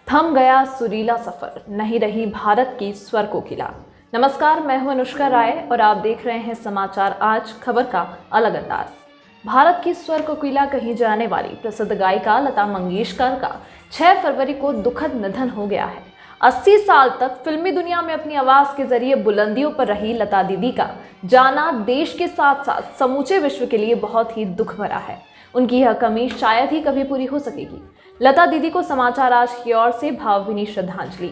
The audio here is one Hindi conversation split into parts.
थम गया सुरीला सफर, नहीं रही भारत की स्वर कोकिला। नमस्कार, मैं हूं अनुष्का राय और आप देख रहे हैं समाचार आज, खबर का अलग अंदाज। भारत की स्वर कोकिला कही जाने वाली प्रसिद्ध गायिका लता मंगेशकर का 6 फरवरी को दुखद निधन हो गया है। 80 साल तक फिल्मी दुनिया में अपनी आवाज के जरिए बुलंदियों पर रही लता दीदी का जाना देश के साथ साथ समूचे विश्व के लिए बहुत ही दुख भरा है। उनकी यह कमी शायद ही कभी पूरी हो सकेगी। लता दीदी को समाचार आज की ओर से भावभीनी श्रद्धांजलि।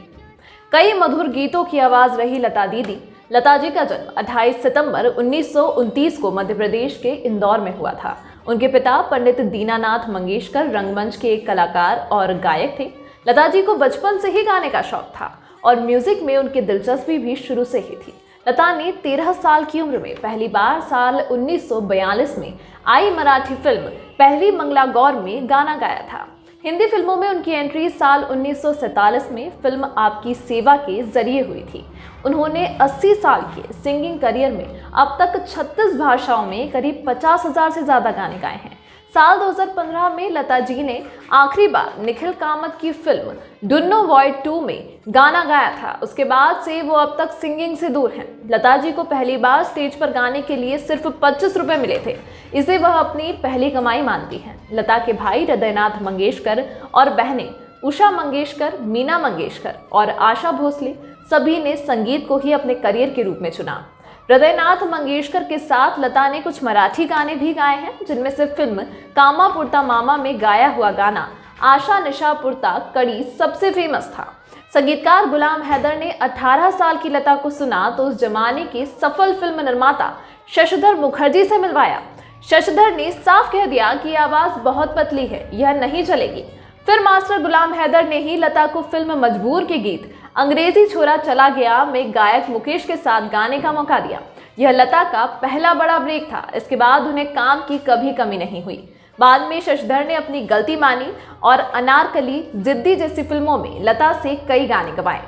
कई मधुर गीतों की आवाज रही लता दीदी। लता जी का जन्म 28 सितंबर 1929 को मध्य प्रदेश के इंदौर में हुआ था। उनके पिता पंडित दीनानाथ मंगेशकर रंगमंच के एक कलाकार और गायक थे। लता जी को बचपन से ही गाने का शौक था और म्यूजिक में उनकी दिलचस्पी भी शुरू से ही थी। लता ने 13 साल की उम्र में पहली बार साल 1942 में आई मराठी फिल्म पहली मंगला गौर में गाना गाया था। हिंदी फिल्मों में उनकी एंट्री साल 1947 में फिल्म आपकी सेवा के जरिए हुई थी। उन्होंने 80 साल के सिंगिंग करियर में अब तक 36 भाषाओं में करीब 50,000 से ज्यादा गाने गाए हैं। साल 2015 में लता जी ने आखिरी बार निखिल कामत की फिल्म डुन्नो वॉइड 2 में गाना गाया था। उसके बाद से वो अब तक सिंगिंग से दूर हैं। लता जी को पहली बार स्टेज पर गाने के लिए सिर्फ 25 रुपए मिले थे। इसे वह अपनी पहली कमाई मानती हैं। लता के भाई हृदयनाथ मंगेशकर और बहनें उषा मंगेशकर, मीना मंगेशकर और आशा भोसले सभी ने संगीत को ही अपने करियर के रूप में चुना। हृदयनाथ मंगेशकर के साथ लता ने कुछ मराठी गाने भी गाए हैं, जिनमें से फिल्म कामा पुरता मामा में गाया हुआ गाना आशा निशा पुरता कड़ी सबसे फेमस था। संगीतकार गुलाम हैदर ने 18 साल की लता को सुना तो उस जमाने के सफल फिल्म निर्माता शशिधर मुखर्जी से मिलवाया। शशिधर ने साफ कह दिया कि आवाज बहुत पतली है, यह नहीं चलेगी। फिर मास्टर गुलाम हैदर ने ही लता को फिल्म मजबूर के गीत अंग्रेजी छोरा चला गया में गायक मुकेश के साथ गाने का मौका दिया। यह लता का पहला बड़ा ब्रेक था। इसके बाद उन्हें काम की कभी कमी नहीं हुई। बाद में शशिधर ने अपनी गलती मानी और अनारकली, जिद्दी जैसी फिल्मों में लता से कई गाने गवाए।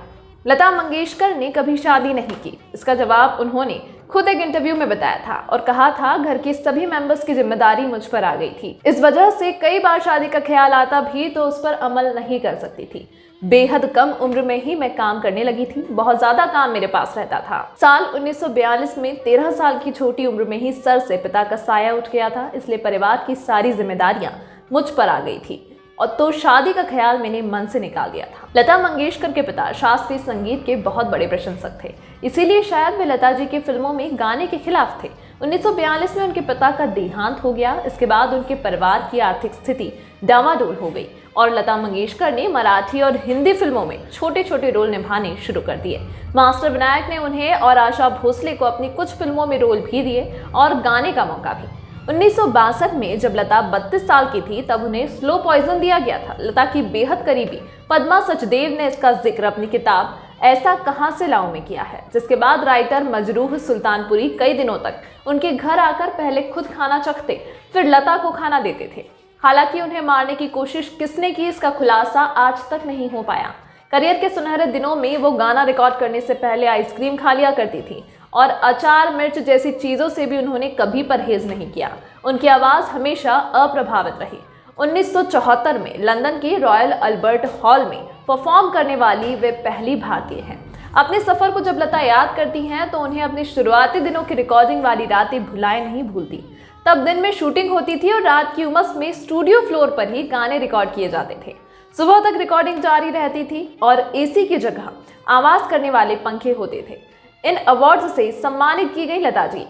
लता मंगेशकर ने कभी शादी नहीं की। इसका जवाब उन्होंने खुद एक इंटरव्यू में बताया था और कहा था, घर के सभी मेंबर्स की जिम्मेदारी मुझ पर आ गई थी। इस वजह से कई बार शादी का ख्याल आता भी तो उस पर अमल नहीं कर सकती थी। बेहद कम उम्र में ही मैं काम करने लगी थी। बहुत ज्यादा काम मेरे पास रहता था। साल 1942 में 13 साल की छोटी उम्र में ही सर से पिता का साया उठ गया था, इसलिए परिवार की सारी जिम्मेदारियां मुझ पर आ गई थी और तो शादी का ख्याल मैंने मन से निकाल दिया था। लता मंगेशकर के पिता शास्त्रीय संगीत के बहुत बड़े प्रशंसक थे, इसीलिए शायद वे लता जी की फिल्मों में गाने के खिलाफ थे। 1942 में उनके पिता का देहांत हो गया। इसके बाद उनके परिवार की आर्थिक स्थिति डामाडोल हो गई और लता मंगेशकर ने मराठी और हिंदी फिल्मों में छोटे छोटे रोल निभाने शुरू कर दिए। मास्टर विनायक ने उन्हें और आशा भोसले को अपनी कुछ फिल्मों में रोल भी दिए और गाने का मौका भी। 1962 में जब लता 32 साल की थी तब उन्हें स्लो पॉइजन दिया गया था। लता की बेहद करीबी पद्मा सचदेव ने इसका जिक्र अपनी किताब ऐसा कहां से लाऊं में किया है, जिसके बाद राइटर मजरूह सुल्तानपुरी कई दिनों तक उनके घर आकर पहले खुद खाना चखते फिर लता को खाना देते थे। हालांकि उन्हें मारने की कोशिश किसने की, इसका खुलासा आज तक नहीं हो पाया। करियर के सुनहरे दिनों में वो गाना रिकॉर्ड करने से पहले आइसक्रीम खा लिया करती थी और अचार मिर्च जैसी चीजों से भी उन्होंने कभी परहेज नहीं किया। उनकी आवाज हमेशा अप्रभावित रही। 1974 में लंदन के रॉयल अल्बर्ट हॉल में परफॉर्म करने वाली वे पहली भारतीय हैं। अपने सफर को जब लता याद करती हैं तो उन्हें अपने शुरुआती दिनों की रिकॉर्डिंग वाली रातें भुलाए नहीं भूलती। तब दिन में शूटिंग होती थी और रात की उमस में स्टूडियो फ्लोर पर ही गाने रिकॉर्ड किए जाते थे। सुबह तक रिकॉर्डिंग जारी रहती थी और एसी की जगह आवाज करने वाले पंखे होते थे। इन अवार्ड्स से सम्मानित की गई Lata ji.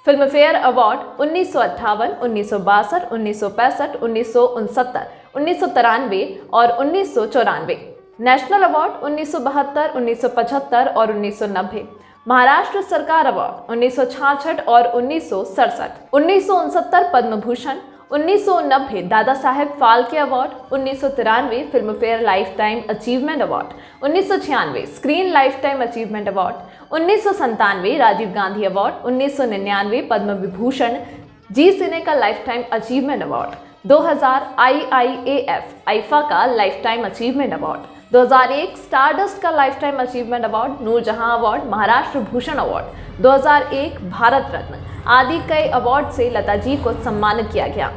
Filmfare award 1958, 1962, 1965, 1969, 1993 और 1994, नेशनल अवार्ड 1972, 1975 और 1990, महाराष्ट्र सरकार अवार्ड 1966 और 1967, 1969 पद्म Bhushan, 1990 Dada Saheb Phalke award, 1993 Filmfare lifetime achievement award, 1996 screen lifetime achievement award, 1997 Rajiv Gandhi award, 1999 Padma Vibhushan, Zee Cine का lifetime achievement award, 2000 IIAF IIFA का lifetime achievement award, 2001 Stardust का lifetime achievement award, Noorjahan award, Maharashtra Bhushan award, 2001 Bharat Ratna आदि कई अवार्ड से लता जी को सम्मानित किया गया।